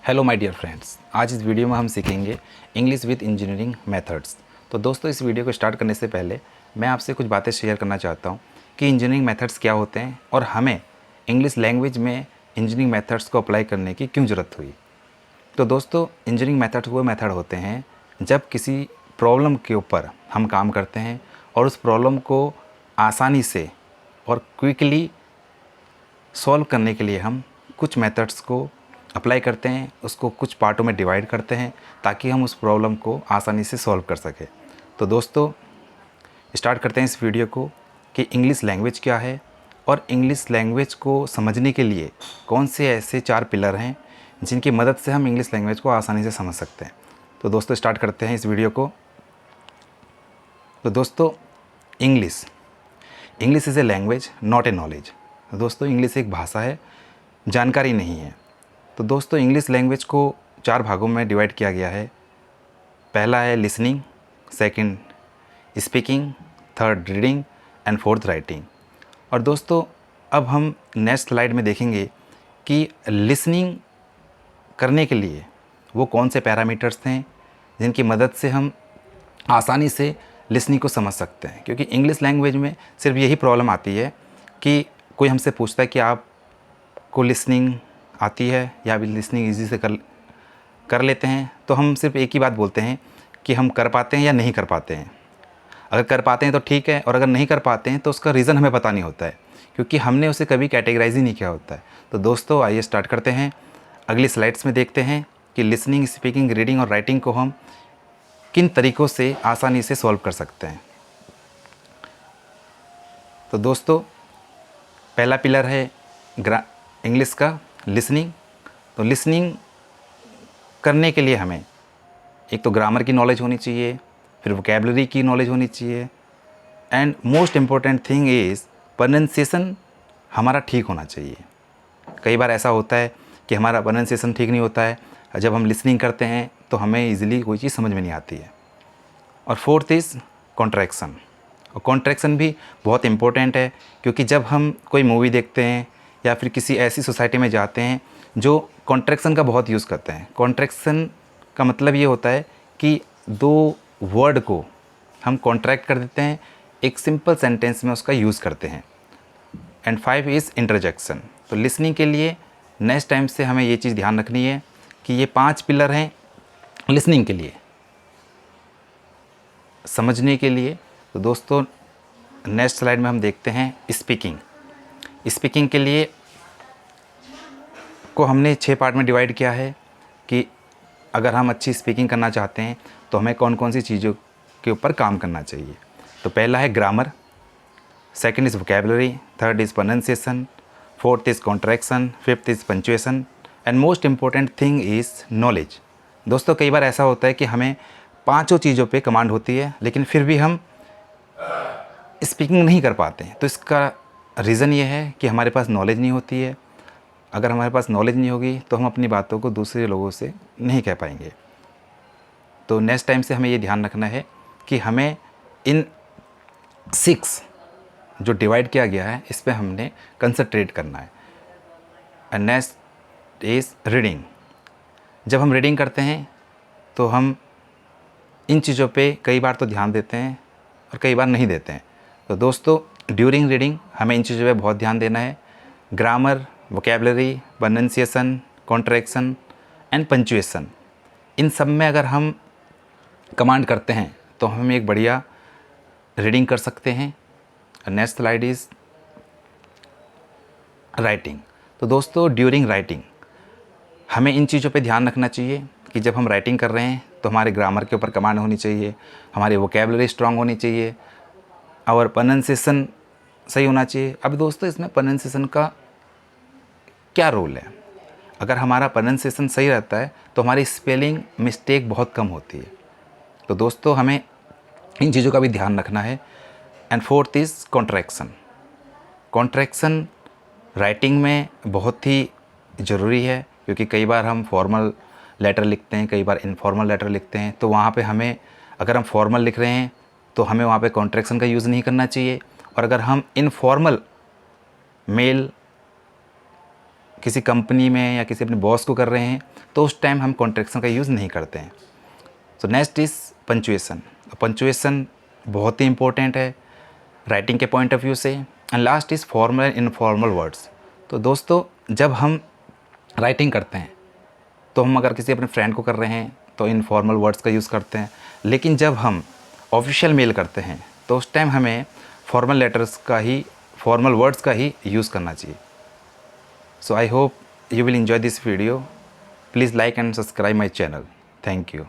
Hello my dear friends, आज इस video में हम सीखेंगे इंग्लिश विद इंजीनियरिंग मेथड्स। तो दोस्तों, इस वीडियो को स्टार्ट करने से पहले मैं आपसे कुछ बातें शेयर करना चाहता हूँ कि इंजीनियरिंग मेथड्स क्या होते हैं और हमें इंग्लिश लैंग्वेज में इंजीनियरिंग मेथड्स को अप्लाई करने की क्यों ज़रूरत हुई। तो दोस्तों, इंजीनियरिंग मेथड्स वो मेथड होते हैं जब किसी प्रॉब्लम के ऊपर हम काम करते हैं और उस प्रॉब्लम को आसानी से और क्विकली सॉल्व करने के लिए हम कुछ मेथड्स को अप्लाई करते हैं, उसको कुछ पार्टों में डिवाइड करते हैं ताकि हम उस प्रॉब्लम को आसानी से सॉल्व कर सकें। तो दोस्तों, स्टार्ट करते हैं इस वीडियो को कि इंग्लिश लैंग्वेज क्या है और इंग्लिश लैंग्वेज को समझने के लिए कौन से ऐसे 4 पिलर हैं जिनकी मदद से हम इंग्लिश लैंग्वेज को आसानी से समझ सकते हैं। तो दोस्तों, स्टार्ट करते हैं इस वीडियो को। तो दोस्तों, English is a language not a knowledge. दोस्तों, इंग्लिश एक भाषा है, जानकारी नहीं है। तो दोस्तों, इंग्लिश लैंग्वेज को 4 भागों में डिवाइड किया गया है। पहला है listening, second speaking, third reading and fourth writing. और दोस्तों, अब हम नेक्स्ट स्लाइड में देखेंगे कि लिसनिंग करने के लिए वो कौन से पैरामीटर्स हैं जिनकी मदद से हम आसानी से लिसनिंग को समझ सकते हैं। क्योंकि इंग्लिश लैंग्वेज में सिर्फ यही प्रॉब्लम आती है कि कोई हमसे पूछता है कि आपको लिसनिंग आती है या भी लिसनिंग ईजी से कर लेते हैं, तो हम सिर्फ एक ही बात बोलते हैं कि हम कर पाते हैं या नहीं कर पाते हैं। अगर कर पाते हैं तो ठीक है, और अगर नहीं कर पाते हैं तो उसका रीज़न हमें पता नहीं होता है, क्योंकि हमने उसे कभी कैटेगराइज ही नहीं किया होता है। तो दोस्तों, आइए स्टार्ट करते हैं। अगली स्लाइड्स में देखते हैं कि लिसनिंग, स्पीकिंग, रीडिंग और राइटिंग को हम किन तरीक़ों से आसानी से सॉल्व कर सकते हैं। तो दोस्तों, पहला पिलर है इंग्लिश का लिसनिंग। तो लिसनिंग करने के लिए हमें एक तो ग्रामर की नॉलेज होनी चाहिए, फिर वोकैबलरी की नॉलेज होनी चाहिए, and most important thing is pronunciation हमारा ठीक होना चाहिए। कई बार ऐसा होता है कि हमारा प्रोनंसिएशन ठीक नहीं होता है, जब हम लिसनिंग करते हैं तो हमें ईज़िली कोई चीज़ समझ में नहीं आती है। और फोर्थ इज़ कॉन्ट्रैक्शन। और कॉन्ट्रैक्शन भी बहुत इम्पोर्टेंट है, क्योंकि जब हम कोई मूवी देखते हैं या फिर किसी ऐसी सोसाइटी में जाते हैं जो कॉन्ट्रैक्शन का बहुत यूज़ करते हैं। कॉन्ट्रैक्शन का मतलब ये होता है कि 2 वर्ड को हम कॉन्ट्रैक्ट कर देते हैं, एक सिंपल सेंटेंस में उसका यूज़ करते हैं। And 5 is interjection. तो लिसनिंग के लिए नेक्स्ट टाइम से हमें ये चीज़ ध्यान रखनी है कि ये 5 पिलर हैं लिसनिंग के लिए, समझने के लिए। तो दोस्तों, नेक्स्ट स्लाइड में हम देखते हैं स्पीकिंग। स्पीकिंग के लिए को हमने 6 पार्ट में डिवाइड किया है कि अगर हम अच्छी स्पीकिंग करना चाहते हैं तो हमें कौन कौन सी चीज़ों के ऊपर काम करना चाहिए। तो पहला है grammar, second is vocabulary, third is pronunciation, fourth is contraction, fifth is punctuation and most important thing is knowledge. दोस्तों, कई बार ऐसा होता है कि हमें 5 चीज़ों पे कमांड होती है, लेकिन फिर भी हम स्पीकिंग नहीं कर पाते हैं। तो इसका रीज़न ये है कि हमारे पास नॉलेज नहीं होती है। अगर हमारे पास नॉलेज नहीं होगी तो हम अपनी बातों को दूसरे लोगों से नहीं कह पाएंगे। तो नेक्स्ट टाइम से हमें ये ध्यान रखना है कि हमें इन 6 जो डिवाइड किया गया है इस पे हमने कंसंट्रेट करना है। And next is reading. जब हम रीडिंग करते हैं तो हम इन चीज़ों पे कई बार तो ध्यान देते हैं और कई बार नहीं देते हैं। तो दोस्तों, ड्यूरिंग रीडिंग हमें इन चीज़ों पे बहुत ध्यान देना है। Grammar, vocabulary, pronunciation, contraction and punctuation, इन सब में अगर हम कमांड करते हैं तो हम एक बढ़िया रीडिंग कर सकते हैं। Next slide is writing. तो दोस्तों, ड्यूरिंग राइटिंग हमें इन चीज़ों पे ध्यान रखना चाहिए कि जब हम राइटिंग कर रहे हैं तो हमारे ग्रामर के ऊपर कमांड होनी चाहिए, हमारी वोकैबलरी स्ट्रांग होनी चाहिए और प्रोनंसिएशन सही होना चाहिए। अब दोस्तों, इसमें प्रोनंसिएशन का क्या रोल है? अगर हमारा प्रोनंसिएशन सही रहता है तो हमारी स्पेलिंग मिस्टेक बहुत कम होती है। तो दोस्तों, हमें इन चीज़ों का भी ध्यान रखना है। And fourth is contraction. Contraction writing में बहुत ही ज़रूरी है, क्योंकि कई बार हम फॉर्मल लेटर लिखते हैं, कई बार इनफॉर्मल लेटर लिखते हैं। तो वहाँ पे हमें, अगर हम फॉर्मल लिख रहे हैं तो हमें वहाँ पे कॉन्ट्रैक्शन का यूज़ नहीं करना चाहिए, और अगर हम इनफॉर्मल मेल किसी कंपनी में या किसी अपने बॉस को कर रहे हैं तो उस टाइम हम कॉन्ट्रैक्शन का यूज़ नहीं करते हैं। So next is पंचुएसन। पंचुएसन बहुत ही इंपॉर्टेंट है राइटिंग के पॉइंट ऑफ व्यू से। And last is formal and informal words. तो दोस्तों जब हम राइटिंग करते हैं तो हम अगर किसी अपने फ्रेंड को कर रहे हैं तो इनफॉर्मल वर्ड्स का यूज़ करते हैं, लेकिन जब हम ऑफिशियल मेल करते हैं तो उस टाइम हमें फॉर्मल वर्ड्स का ही यूज़ करना चाहिए। So I hope you will enjoy this video. Please like and subscribe my channel. Thank you.